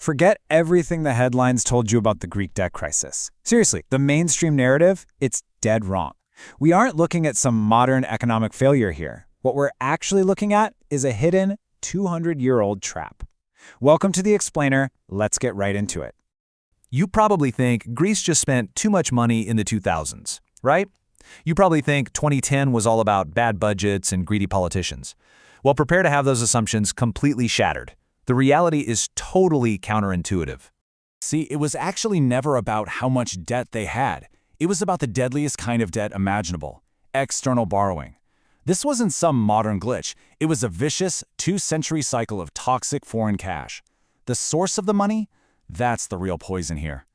Forget everything the headlines told you about the Greek debt crisis. Seriously, the mainstream narrative, it's dead wrong. We aren't looking at some modern economic failure here. What we're actually looking at is a hidden 200-year-old trap. Welcome to The Explainer. Let's get right into it. You probably think Greece just spent too much money in the 2000s, right? You probably think 2010 was all about bad budgets and greedy politicians. Well, prepare to have those assumptions completely shattered. The reality is totally counterintuitive. See, it was actually never about how much debt they had. It was about the deadliest kind of debt imaginable: external borrowing. This wasn't some modern glitch. It was a vicious, two-century cycle of toxic foreign cash. The source of the money? That's the real poison here.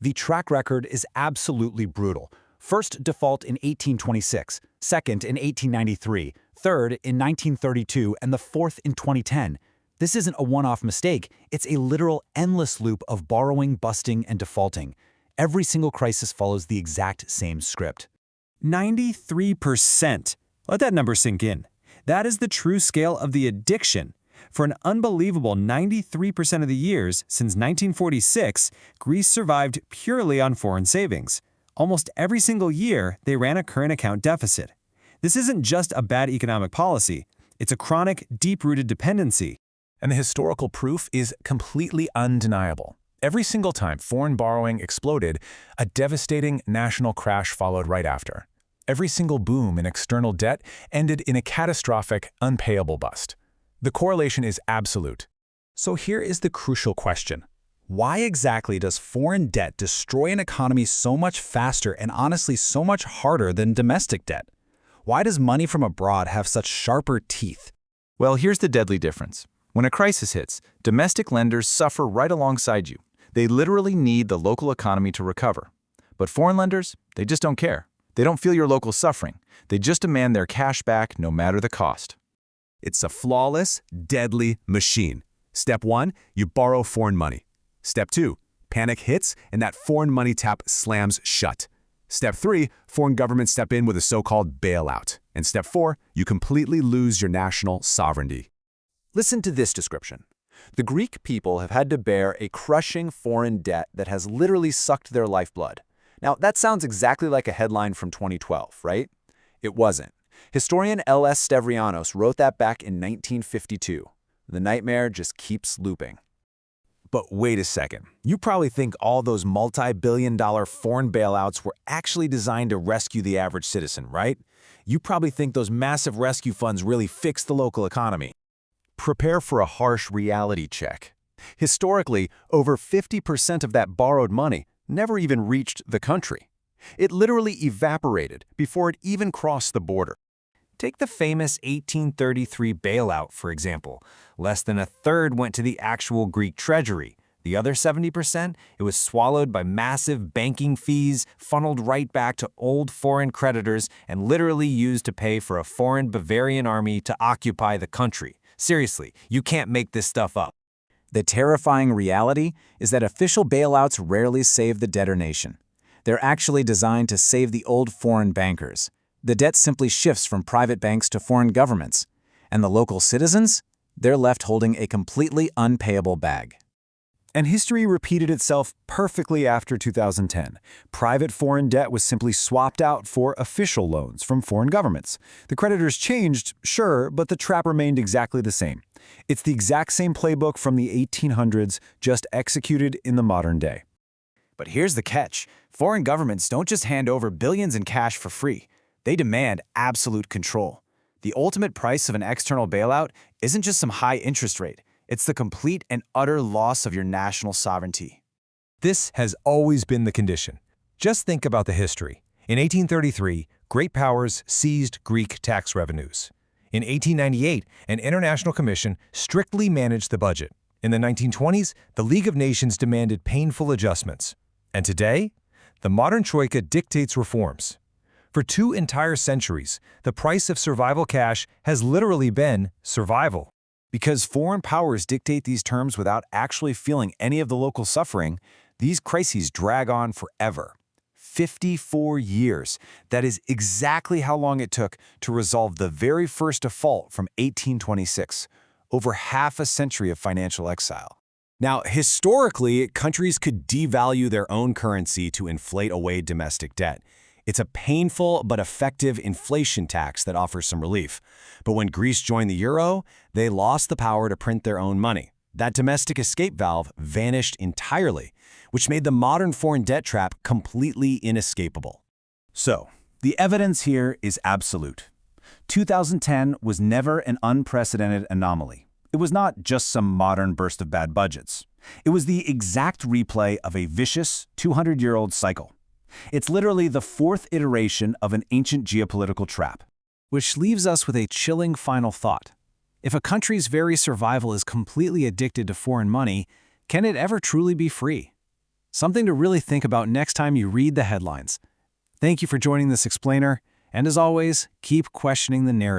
The track record is absolutely brutal. First default in 1826, second in 1893, third in 1932, and the fourth in 2010. This isn't a one-off mistake. It's a literal endless loop of borrowing, busting, and defaulting. Every single crisis follows the exact same script. 93%. Let that number sink in. That is the true scale of the addiction. For an unbelievable 93% of the years since 1946, Greece survived purely on foreign savings. Almost every single year, they ran a current account deficit. This isn't just a bad economic policy. It's a chronic, deep-rooted dependency. And the historical proof is completely undeniable. Every single time foreign borrowing exploded, a devastating national crash followed right after. Every single boom in external debt ended in a catastrophic, unpayable bust. The correlation is absolute. So here is the crucial question. Why exactly does foreign debt destroy an economy so much faster and honestly so much harder than domestic debt? Why does money from abroad have such sharper teeth? Well, here's the deadly difference. When a crisis hits, domestic lenders suffer right alongside you. They literally need the local economy to recover. But foreign lenders, they just don't care. They don't feel your local suffering. They just demand their cash back no matter the cost. It's a flawless, deadly machine. Step 1, you borrow foreign money. Step 2, panic hits and that foreign money tap slams shut. Step 3, foreign governments step in with a so-called bailout. And Step 4, you completely lose your national sovereignty. Listen to this description. The Greek people have had to bear a crushing foreign debt that has literally sucked their lifeblood. Now, that sounds exactly like a headline from 2012, right? It wasn't. Historian L.S. Stavrianos wrote that back in 1952. The nightmare just keeps looping. But wait a second. You probably think all those multi-billion-dollar foreign bailouts were actually designed to rescue the average citizen, right? You probably think those massive rescue funds really fixed the local economy. Prepare for a harsh reality check. Historically, over 50% of that borrowed money never even reached the country. It literally evaporated before it even crossed the border. Take the famous 1833 bailout, for example. Less than a third went to the actual Greek treasury. The other 70%, it was swallowed by massive banking fees, funneled right back to old foreign creditors, and literally used to pay for a foreign Bavarian army to occupy the country. Seriously, you can't make this stuff up. The terrifying reality is that official bailouts rarely save the debtor nation. They're actually designed to save the old foreign bankers. The debt simply shifts from private banks to foreign governments. And the local citizens? They're left holding a completely unpayable bag. And history repeated itself perfectly after 2010. Private foreign debt was simply swapped out for official loans from foreign governments. The creditors changed, sure, but the trap remained exactly the same. It's the exact same playbook from the 1800s, just executed in the modern day. But here's the catch. Foreign governments don't just hand over billions in cash for free. They demand absolute control. The ultimate price of an external bailout isn't just some high interest rate. It's the complete and utter loss of your national sovereignty. This has always been the condition. Just think about the history. In 1833, great powers seized Greek tax revenues. In 1898, an international commission strictly managed the budget. In the 1920s, the League of Nations demanded painful adjustments. And today, the modern troika dictates reforms. For 2 entire centuries, the price of survival cash has literally been survival. Because foreign powers dictate these terms without actually feeling any of the local suffering, these crises drag on forever. 54 years. That is exactly how long it took to resolve the very first default from 1826. Over half a century of financial exile. Now, historically, countries could devalue their own currency to inflate away domestic debt. It's a painful but effective inflation tax that offers some relief. But when Greece joined the euro, they lost the power to print their own money. That domestic escape valve vanished entirely, which made the modern foreign debt trap completely inescapable. So, the evidence here is absolute. 2010 was never an unprecedented anomaly. It was not just some modern burst of bad budgets. It was the exact replay of a vicious 200-year-old cycle. It's literally the fourth iteration of an ancient geopolitical trap. Which leaves us with a chilling final thought. If a country's very survival is completely addicted to foreign money, can it ever truly be free? Something to really think about next time you read the headlines. Thank you for joining this explainer, and as always, keep questioning the narrative.